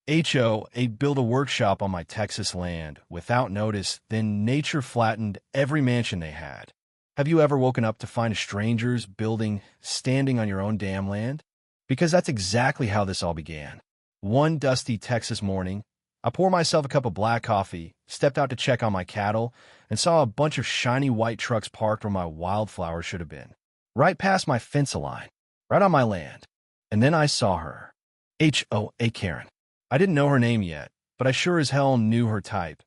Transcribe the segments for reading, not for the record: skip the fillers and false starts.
HOA built a workshop on my Texas land without notice, then nature flattened every mansion they had. Have you ever woken up to find a stranger's building standing on your own damn land? Because that's exactly how this all began. One dusty Texas morning, I poured myself a cup of black coffee, stepped out to check on my cattle, and saw a bunch of shiny white trucks parked where my wildflowers should have been. Right past my fence line, right on my land. And then I saw her. HOA Karen. I didn't know her name yet, but I sure as hell knew her type.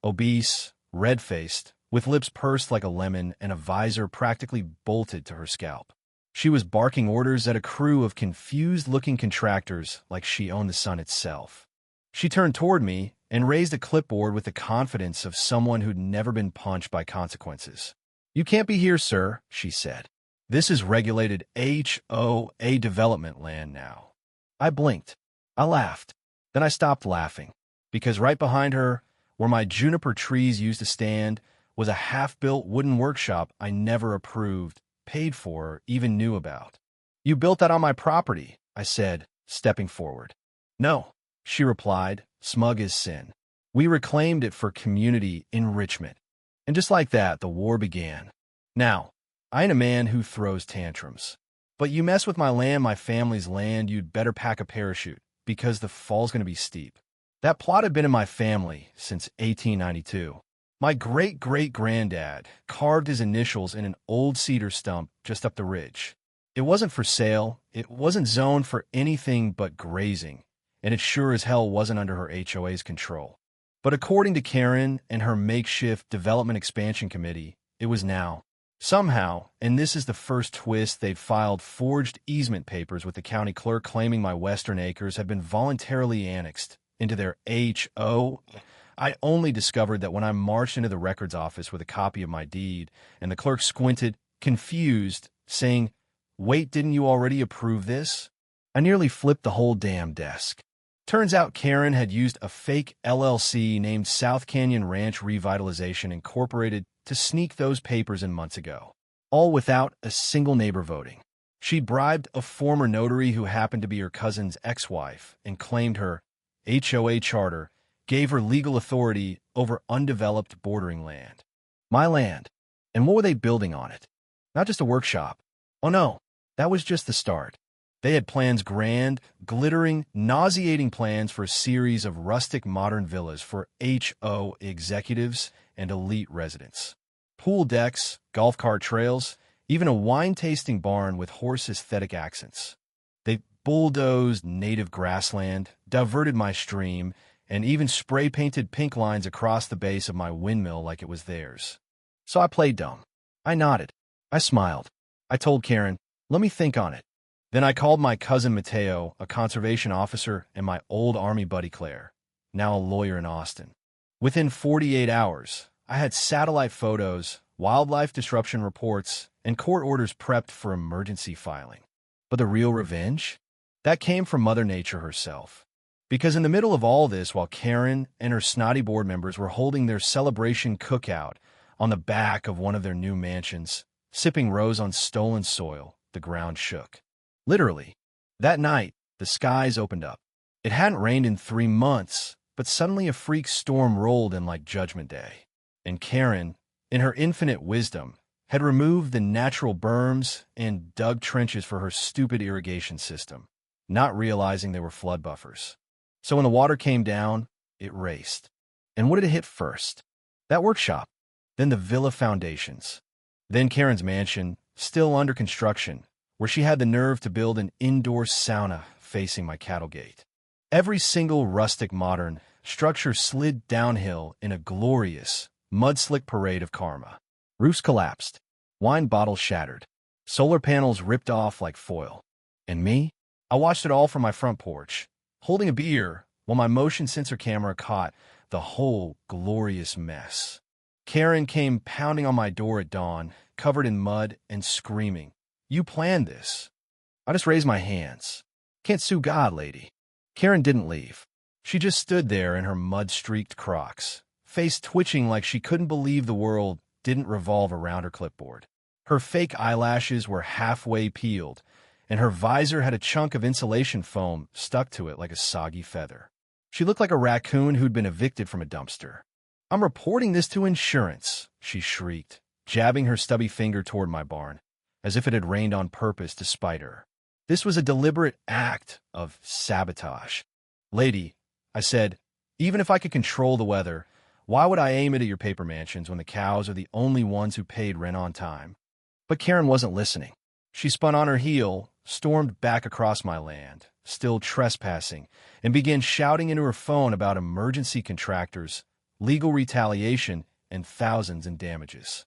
Obese, red-faced, with lips pursed like a lemon and a visor practically bolted to her scalp. She was barking orders at a crew of confused-looking contractors like she owned the sun itself. She turned toward me and raised a clipboard with the confidence of someone who'd never been punched by consequences. "You can't be here, sir," she said. "This is regulated HOA development land now." I blinked. I laughed. Then I stopped laughing, because right behind her, where my juniper trees used to stand, was a half-built wooden workshop I never approved, paid for, or even knew about. "You built that on my property," I said, stepping forward. "No," she replied, smug as sin. "We reclaimed it for community enrichment." And just like that, the war began. Now, I ain't a man who throws tantrums. But you mess with my land, my family's land, you'd better pack a parachute, because the fall's going to be steep. That plot had been in my family since 1892. My great-great-granddad carved his initials in an old cedar stump just up the ridge. It wasn't for sale, it wasn't zoned for anything but grazing, and it sure as hell wasn't under her HOA's control. But according to Karen and her makeshift Development Expansion Committee, it was now. Somehow, and this is the first twist, they'd filed forged easement papers with the county clerk claiming my western acres had been voluntarily annexed into their HO. I only discovered that when I marched into the records office with a copy of my deed, and the clerk squinted, confused, saying, "Wait, didn't you already approve this?" I nearly flipped the whole damn desk. Turns out Karen had used a fake LLC named South Canyon Ranch Revitalization Incorporated to sneak those papers in months ago, all without a single neighbor voting. She'd bribed a former notary who happened to be her cousin's ex-wife and claimed her HOA charter gave her legal authority over undeveloped bordering land. My land. And what were they building on it? Not just a workshop. Oh no, that was just the start. They had plans, grand, glittering, nauseating plans for a series of rustic modern villas for HO executives and elite residents. Pool decks, golf cart trails, even a wine-tasting barn with horse aesthetic accents. They bulldozed native grassland, diverted my stream, and even spray-painted pink lines across the base of my windmill like it was theirs. So I played dumb. I nodded. I smiled. I told Karen, "Let me think on it." Then I called my cousin Mateo, a conservation officer, and my old Army buddy Claire, now a lawyer in Austin. Within 48 hours, I had satellite photos, wildlife disruption reports, and court orders prepped for emergency filing. But the real revenge? That came from Mother Nature herself. Because in the middle of all this, while Karen and her snotty board members were holding their celebration cookout on the back of one of their new mansions, sipping rose on stolen soil, the ground shook. Literally. That night, the skies opened up. It hadn't rained in 3 months, but suddenly a freak storm rolled in like Judgment Day. And Karen, in her infinite wisdom, had removed the natural berms and dug trenches for her stupid irrigation system, not realizing they were flood buffers. So when the water came down, it raced. And what did it hit first? That workshop. Then the villa foundations. Then Karen's mansion, still under construction, where she had the nerve to build an indoor sauna facing my cattle gate. Every single rustic modern structure slid downhill in a glorious, mud-slick parade of karma. Roofs collapsed, wine bottles shattered, solar panels ripped off like foil. And me? I watched it all from my front porch, holding a beer while my motion sensor camera caught the whole glorious mess. Karen came pounding on my door at dawn, covered in mud and screaming, "You planned this." I just raised my hands. "Can't sue God, lady." Karen didn't leave. She just stood there in her mud-streaked Crocs, face twitching like she couldn't believe the world didn't revolve around her clipboard. Her fake eyelashes were halfway peeled, and her visor had a chunk of insulation foam stuck to it like a soggy feather. She looked like a raccoon who'd been evicted from a dumpster. "I'm reporting this to insurance," she shrieked, jabbing her stubby finger toward my barn, as if it had rained on purpose to spite her. This was a deliberate act of sabotage. "Lady," I said, "even if I could control the weather, why would I aim it at your paper mansions when the cows are the only ones who paid rent on time?" But Karen wasn't listening. She spun on her heel, stormed back across my land, still trespassing, and began shouting into her phone about emergency contractors, legal retaliation, and thousands in damages.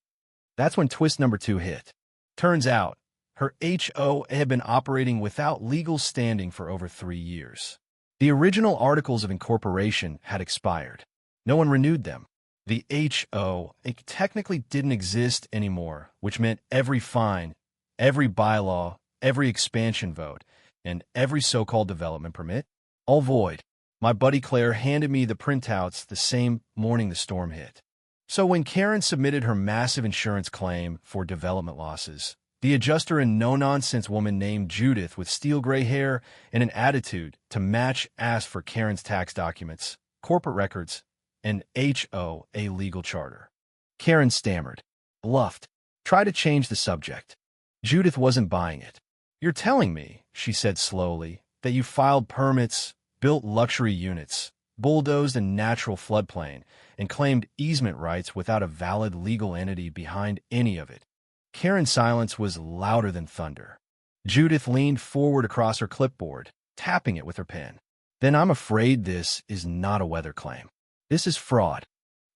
That's when twist number 2 hit. Turns out, her HO had been operating without legal standing for over 3 years. The original articles of incorporation had expired. No one renewed them. The HO technically didn't exist anymore, which meant every fine, every bylaw, every expansion vote, and every so-called development permit, all void. My buddy Claire handed me the printouts the same morning the storm hit. So when Karen submitted her massive insurance claim for development losses, the adjuster, a no-nonsense woman named Judith with steel gray hair and an attitude to match, asked for Karen's tax documents, corporate records, and HOA legal charter. Karen stammered, bluffed, tried to change the subject. Judith wasn't buying it. "You're telling me," she said slowly, "that you filed permits, built luxury units, bulldozed a natural floodplain, and claimed easement rights without a valid legal entity behind any of it?" Karen's silence was louder than thunder. Judith leaned forward across her clipboard, tapping it with her pen. "Then I'm afraid this is not a weather claim. This is fraud."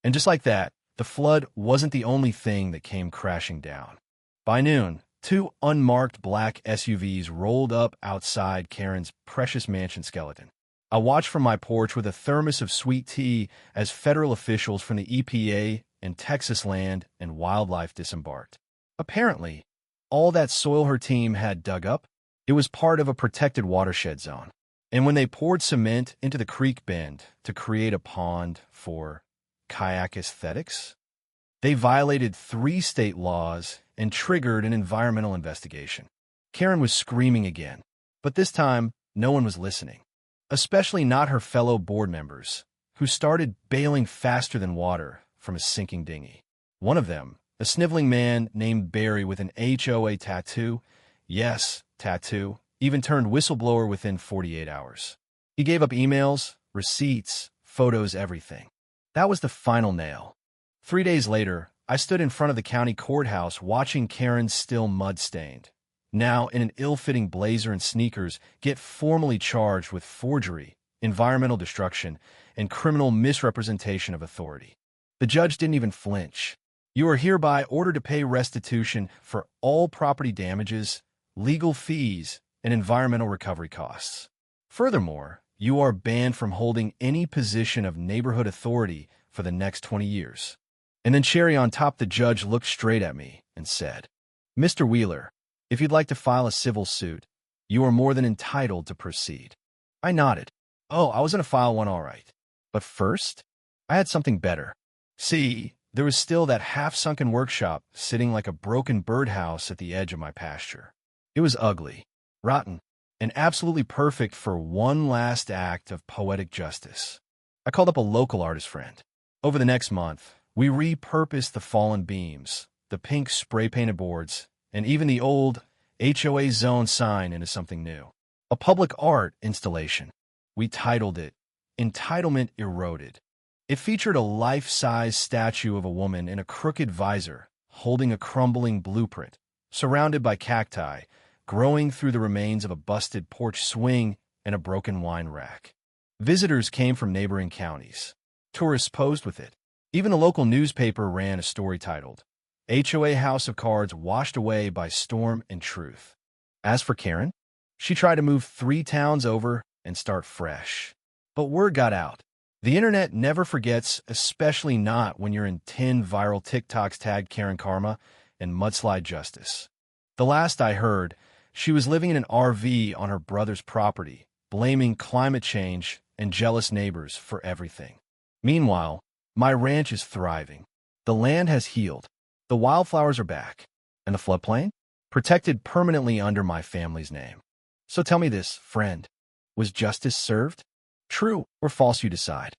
And just like that, the flood wasn't the only thing that came crashing down. By noon, 2 unmarked black SUVs rolled up outside Karen's precious mansion skeleton. I watched from my porch with a thermos of sweet tea as federal officials from the EPA and Texas Land and Wildlife disembarked. Apparently, all that soil her team had dug up, it was part of a protected watershed zone. And when they poured cement into the creek bend to create a pond for kayak aesthetics, they violated 3 state laws and triggered an environmental investigation. Karen was screaming again, but this time no one was listening, especially not her fellow board members, who started bailing faster than water from a sinking dinghy. One of them, a sniveling man named Barry with an HOA tattoo, yes, tattoo, even turned whistleblower within 48 hours. He gave up emails, receipts, photos, everything. That was the final nail. 3 days later, I stood in front of the county courthouse watching Karen, still mud-stained, now in an ill-fitting blazer and sneakers, get formally charged with forgery, environmental destruction, and criminal misrepresentation of authority. The judge didn't even flinch. "You are hereby ordered to pay restitution for all property damages, legal fees, and environmental recovery costs. Furthermore, you are banned from holding any position of neighborhood authority for the next 20 years. And then cherry on top, the judge looked straight at me and said, "Mr. Wheeler, if you'd like to file a civil suit, you are more than entitled to proceed." I nodded. Oh, I was going to file one, all right. But first, I had something better. See, there was still that half-sunken workshop sitting like a broken birdhouse at the edge of my pasture. It was ugly, rotten, and absolutely perfect for one last act of poetic justice. I called up a local artist friend. Over the next month, we repurposed the fallen beams, the pink spray-painted boards, and even the old HOA zone sign into something new. A public art installation. We titled it Entitlement Eroded. It featured a life-size statue of a woman in a crooked visor, holding a crumbling blueprint, surrounded by cacti, growing through the remains of a busted porch swing and a broken wine rack. Visitors came from neighboring counties. Tourists posed with it. Even the local newspaper ran a story titled, HOA House of Cards Washed Away by Storm and Truth. As for Karen, she tried to move 3 towns over and start fresh. But word got out. The internet never forgets, especially not when you're in 10 viral TikToks tagged Karen Karma and mudslide justice. The last I heard, she was living in an RV on her brother's property, blaming climate change and jealous neighbors for everything. Meanwhile, my ranch is thriving. The land has healed. The wildflowers are back. And the floodplain? Protected permanently under my family's name. So tell me this, friend. Was justice served? True or false, you decide.